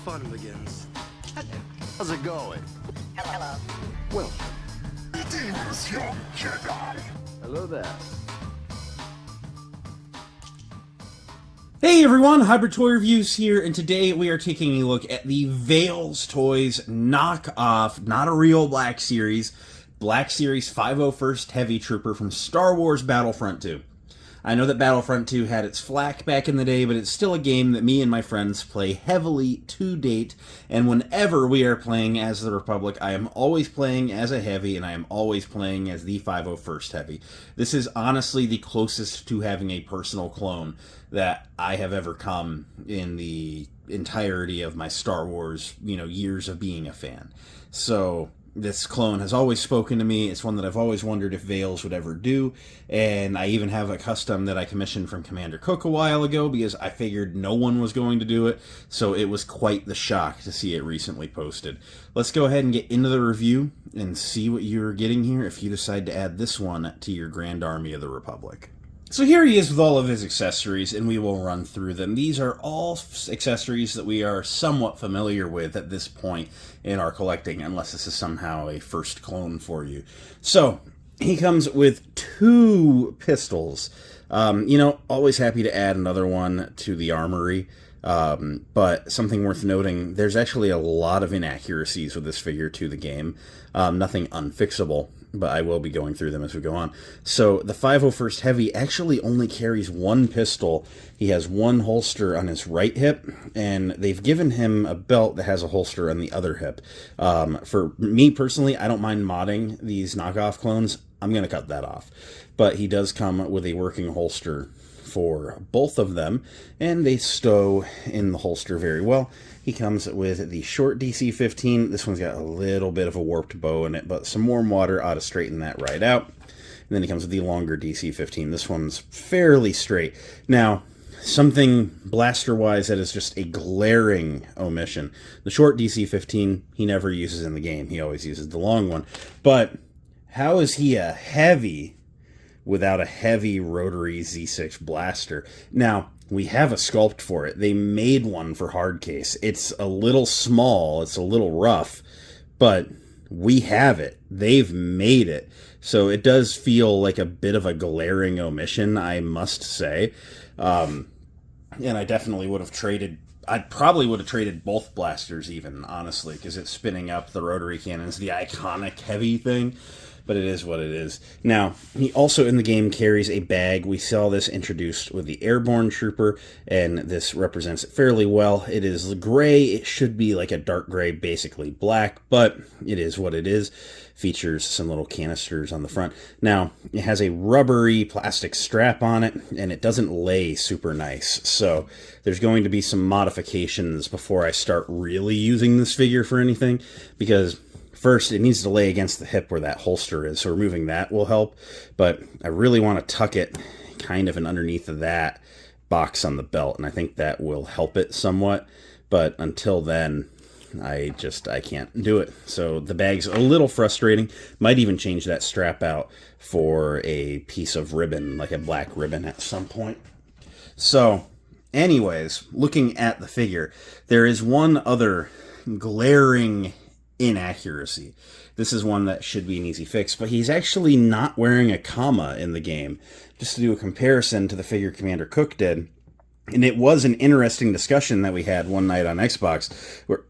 fun begins. How's it going? Hello. Well, Greetings, young Jedi. hello there. Hey everyone, Hybrid Toy Reviews here, and today we are taking a look at the VeilsToys Knockoff, not a real Black Series 501st Heavy Trooper from Star Wars Battlefront 2. I know that Battlefront 2 had its flack back in the day, but it's still a game that me and my friends play heavily to date, and whenever we are playing as the Republic, I am always playing as a Heavy, and I am always playing as the 501st Heavy. This is honestly the closest to having a personal clone that I have ever come in the entirety of my Star Wars, years of being a fan. So this clone has always spoken to me. It's one that I've always wondered if Veils would ever do, and I even have a custom that I commissioned from Commander Cook a while ago because I figured no one was going to do it, so it was quite the shock to see it recently posted. Let's go ahead and get into the review and see what you're getting here if you decide to add this one to your Grand Army of the Republic. So here he is with all of his accessories, and we will run through them. These are all accessories that we are somewhat familiar with at this point in our collecting, unless this is somehow a first clone for you. So, he comes with 2 pistols. Always happy to add another one to the armory. But something worth noting, there's actually a lot of inaccuracies with this figure to the game. Nothing unfixable, but I will be going through them as we go on. So the 501st Heavy actually only carries 1 pistol. He has 1 holster on his right hip, and they've given him a belt that has a holster on the other hip. For me personally, I don't mind modding these knockoff clones. I'm going to cut that off. But he does come with a working holster for both of them, and they stow in the holster very well. He comes with the short DC-15. This one's got a little bit of a warped bow in it, but some warm water ought to straighten that right out. And then he comes with the longer DC-15. This one's fairly straight. Now, something blaster-wise that is just a glaring omission. The short DC-15 he never uses in the game. He always uses the long one. But how is he a heavy without a heavy rotary Z6 blaster? Now, we have a sculpt for it. They made one for Hardcase. It's a little small, it's a little rough, but we have it. They've made it. So it does feel like a bit of a glaring omission, I must say. And I definitely would have traded... I probably would have traded both blasters even, honestly, because it's spinning up the rotary cannons, the iconic heavy thing. But it is what it is. Now, he also in the game carries a bag. We saw this introduced with the Airborne Trooper, and this represents it fairly well. It is gray. It should be like a dark gray, basically black, but it is what it is. Features some little canisters on the front. Now, it has a rubbery plastic strap on it, and it doesn't lay super nice. So there's going to be some modifications before I start really using this figure for anything, because first, it needs to lay against the hip where that holster is, so removing that will help. But I really want to tuck it kind of in underneath of that box on the belt, and I think that will help it somewhat. But until then, I can't do it. So the bag's a little frustrating. Might even change that strap out for a piece of ribbon, like a black ribbon at some point. So, anyways, looking at the figure, there is one other glaring inaccuracy. This is one that should be an easy fix, but he's actually not wearing a comma in the game. Just to do a comparison to the figure Commander Cook did, and it was an interesting discussion that we had one night on Xbox,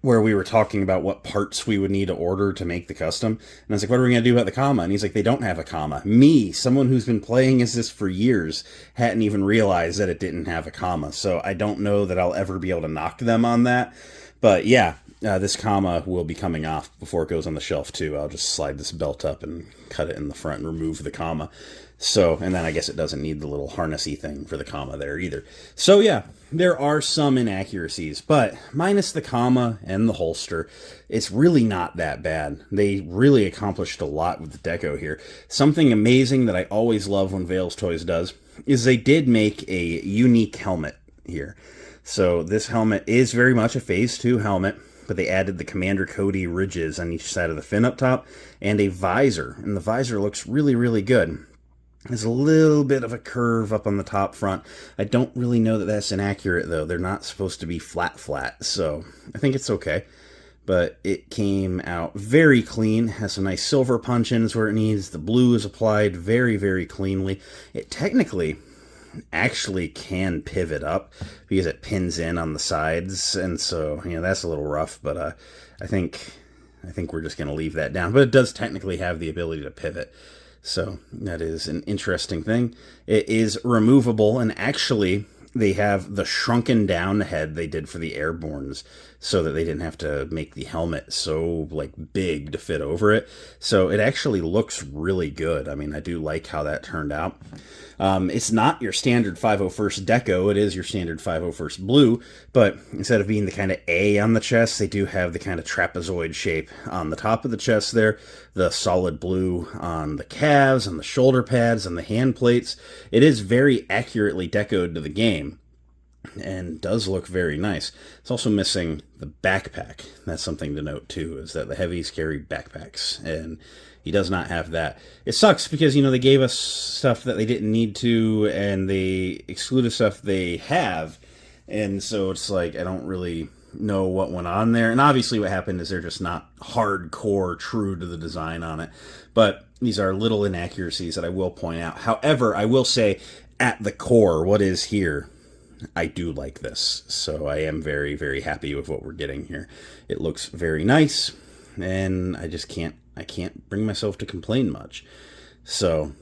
where we were talking about what parts we would need to order to make the custom, and I was like, what are we going to do about the comma? And he's like, they don't have a comma. Me, someone who's been playing as this for years, hadn't even realized that it didn't have a comma, so I don't know that I'll ever be able to knock them on that, but yeah, this comma will be coming off before it goes on the shelf, too. I'll just slide this belt up and cut it in the front and remove the comma. So, and then I guess it doesn't need the little harnessy thing for the comma there either. So, yeah, there are some inaccuracies, but minus the comma and the holster, it's really not that bad. They really accomplished a lot with the deco here. Something amazing that I always love when VeilsToys does is they did make a unique helmet here. So this helmet is very much a Phase 2 helmet, but they added the Commander Cody ridges on each side of the fin up top, and a visor, and the visor looks really, really good. There's a little bit of a curve up on the top front. I don't really know that that's inaccurate, though. They're not supposed to be flat, so I think it's okay. But it came out very clean. Has some nice silver punch-ins where it needs. The blue is applied very, very cleanly. It technically actually can pivot up because it pins in on the sides, and so, you know, that's a little rough, but I think we're just going to leave that down. But it does technically have the ability to pivot. So that is an interesting thing. It is removable, and actually they have the shrunken down head they did for the Airbornes so that they didn't have to make the helmet so like big to fit over it. So it actually looks really good. I mean, I do like how that turned out. It's not your standard 501st deco. It is your standard 501st blue, but instead of being the kind of A on the chest, they do have the kind of trapezoid shape on the top of the chest there, the solid blue on the calves, on the shoulder pads, on the hand plates. It is very accurately decoed to the game and does look very nice. It's also missing the backpack. That's something to note too, is that the heavies carry backpacks, and he does not have that. It sucks because, you know, they gave us stuff that they didn't need to, and they excluded stuff they have, and so it's like, I don't really know what went on there. And obviously what happened is they're just not hardcore true to the design on it. But these are little inaccuracies that I will point out. However, I will say, at the core, what is here, I do like this. So I am very, very happy with what we're getting here. It looks very nice, and I just can't bring myself to complain much. So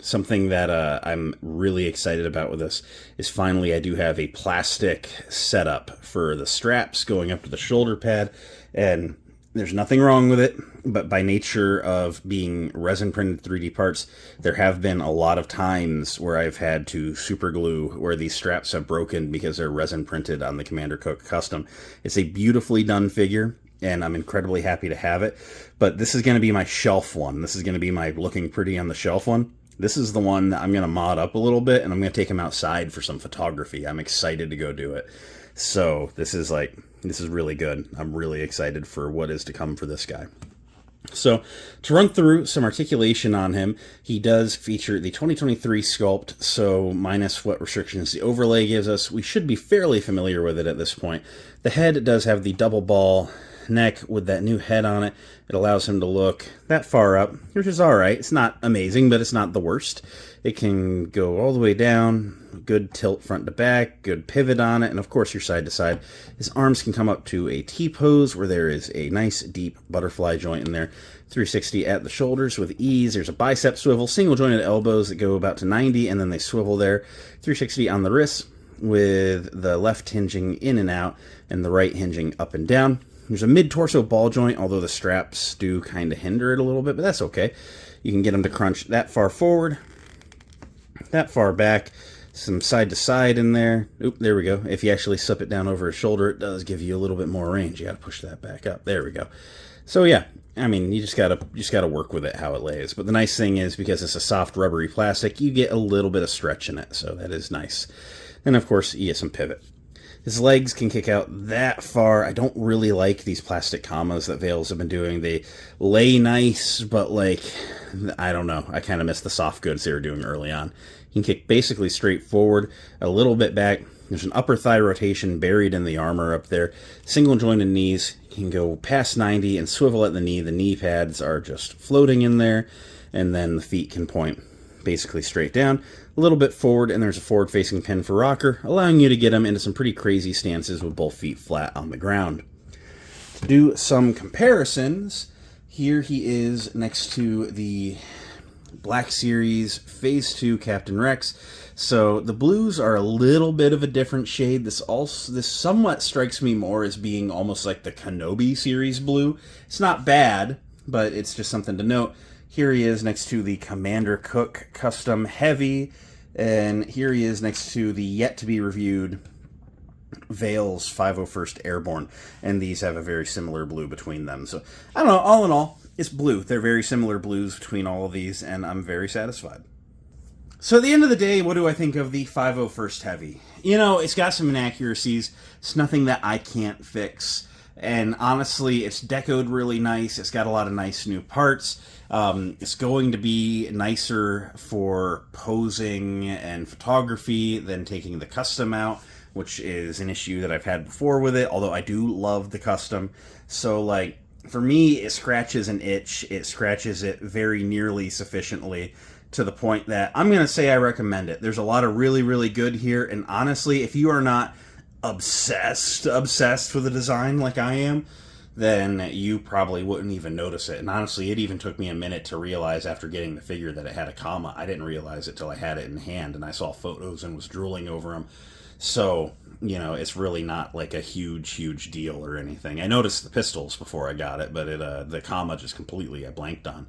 something that I'm really excited about with this is finally I do have a plastic setup for the straps going up to the shoulder pad, and there's nothing wrong with it, but by nature of being resin printed 3D parts, there have been a lot of times where I've had to super glue where these straps have broken because they're resin printed on the Commander Cook Custom. It's a beautifully done figure, and I'm incredibly happy to have it. But this is going to be my shelf one. This is going to be my looking pretty on the shelf one. This is the one that I'm going to mod up a little bit, and I'm going to take him outside for some photography. I'm excited to go do it. So this is really good. I'm really excited for what is to come for this guy. So to run through some articulation on him, he does feature the 2023 sculpt, so minus what restrictions the overlay gives us, we should be fairly familiar with it at this point. The head does have the double ball neck with that new head on it. It allows him to look that far up, which is alright. It's not amazing, but it's not the worst. It can go all the way down, good tilt front to back, good pivot on it, and of course your side to side. His arms can come up to a T-pose where there is a nice deep butterfly joint in there. 360 at the shoulders with ease. There's a bicep swivel, single jointed elbows that go about to 90, and then they swivel there. 360 on the wrists with the left hinging in and out and the right hinging up and down. There's a mid-torso ball joint, although the straps do kind of hinder it a little bit, but that's okay. You can get them to crunch that far forward, that far back, some side to side in there. Oop, there we go. If you actually slip it down over his shoulder, it does give you a little bit more range. You got to push that back up. There we go. So yeah, I mean, you just gotta work with it how it lays. But the nice thing is, because it's a soft rubbery plastic, you get a little bit of stretch in it, so that is nice. And of course, you get some pivot. His legs can kick out that far. I don't really like these plastic commas that Veils have been doing. They lay nice, but like, I don't know. I kind of miss the soft goods they were doing early on. He can kick basically straight forward, a little bit back. There's an upper thigh rotation buried in the armor up there. Single jointed knees. He can go past 90 and swivel at the knee. The knee pads are just floating in there. And then the feet can point basically straight down, a little bit forward, and there's a forward-facing pin for rocker, allowing you to get him into some pretty crazy stances with both feet flat on the ground. To do some comparisons, here he is next to the Black Series Phase 2 Captain Rex. So the blues are a little bit of a different shade. This somewhat strikes me more as being almost like the Kenobi series blue. It's not bad, but it's just something to note. Here he is next to the Commander Cook Custom Heavy, and here he is next to the yet-to-be-reviewed Veils 501st Airborne, and these have a very similar blue between them. So, I don't know, all in all, it's blue. They're very similar blues between all of these, and I'm very satisfied. So at the end of the day, what do I think of the 501st Heavy? You know, it's got some inaccuracies. It's nothing that I can't fix. And honestly, it's decoed really nice. It's got a lot of nice new parts. It's going to be nicer for posing and photography than taking the custom out, which is an issue that I've had before with it, although I do love the custom. So, like, for me, it scratches an itch. It scratches it very nearly sufficiently to the point that I'm going to say I recommend it. There's a lot of really, really good here, and honestly, if you are not obsessed with the design like I am, then you probably wouldn't even notice it. And honestly, it even took me a minute to realize after getting the figure that it had a comma. I didn't realize it till I had it in hand and I saw photos and was drooling over them. So, you know, it's really not like a huge deal or anything. I noticed the pistols before I got it, but the comma just completely I blanked on.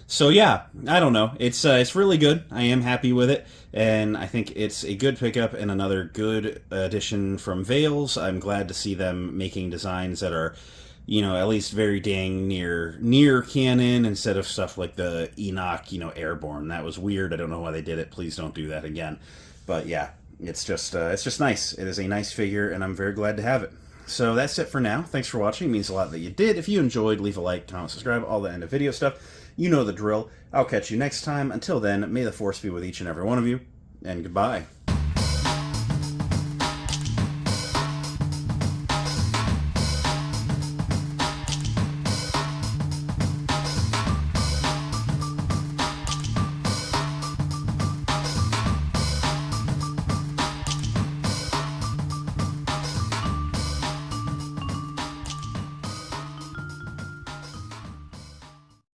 So yeah, I don't know. It's really good. I am happy with it, and I think it's a good pickup and another good addition from Veils. I'm glad to see them making designs that are, you know, at least very dang near canon instead of stuff like the Enoch, you know, Airborne. That was weird. I don't know why they did it. Please don't do that again. But yeah, it's just nice. It is a nice figure, and I'm very glad to have it. So that's it for now. Thanks for watching. It means a lot that you did. If you enjoyed, leave a like, comment, subscribe, all the end of video stuff. You know the drill. I'll catch you next time. Until then, may the Force be with each and every one of you, and goodbye.